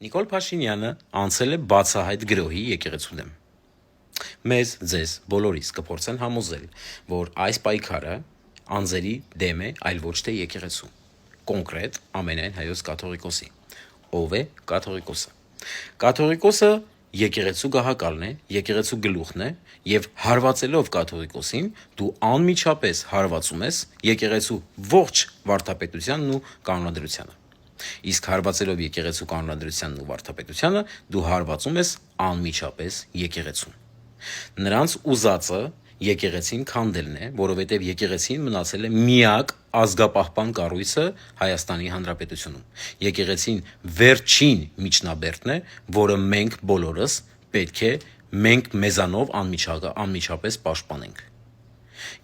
Նիկոլ Փաշինյանը անցել է բացահայտ գրոհի եկեղեցու դեմ։ Մեզ, ձեզ, բոլորիս կփորձեն համոզել, որ այս պայքարը անձերի դեմ է, այլ ոչ թե եկեղեցու։ Կոնկրետ ամենայն հայոց կաթողիկոսի։ Ով է կաթողիկոսը։ Կաթողիկոսը եկեղեցու գահակալն է, եկեղեցու գլուխն է, եւ հարվածելով կաթողիկոսին, դու անմիջապես հարվածում ես եկեղեցու ողջ վարդապետությանն ու կանոնադրությանը։ Իսկ հարվածելով եկեղեցու կանոնադրությանն ու վարդապետությանը, դու հարվածում ես անմիջապես եկեղեցուն։ Նրանց ուզածը եկեղեցին քանդելն է, որովհետև եկեղեցին մնացել է միակ ազգապահպան կառույցը Հայաստանի Հանրապետությունում։ Եկեղեցին վերջին միջնաբերդն է, որը մենք բոլորս պետք է մենք մեզանով անմիջապես պաշտպանենք։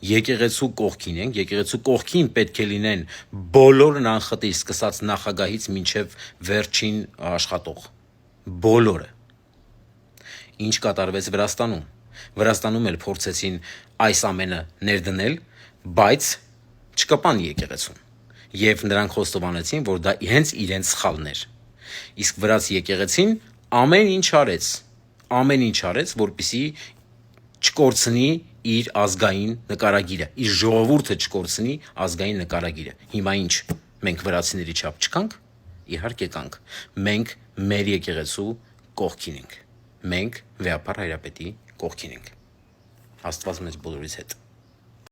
Եկեղեցու կողքին ենք, եկեղեցու կողքին պետք է լինեն բոլոր անխտիր, սկսած նախագահից մինչև վերջին աշխատող, բոլորը։ Ինչ կատարվեց Վրաստանում։ Վրաստանում էլ փորձեցին այս ամենը ներդնել, բայց չկպան եկեղեցուն։ Եվ նրանք խոստովանեցին, որ դա հենց իրենց սխալն էր։ Իսկ վրաց եկեղեցին ամեն ինչ արեց, որպեսզի չկորցնի իր ազգային նկարագիրը, իր ժողովուրդը չկորցնի ազգային նկարագիրը։ Հիմա ինչ, մենք վրացիների չափ չկանք։ Իհարկե կանք։ Մենք մեր եկեղեցու կողքին ենք։ Մենք Վեհափառ Հայրապետի կողքին ենք։ Աստված մեզ բոլորիս հետ։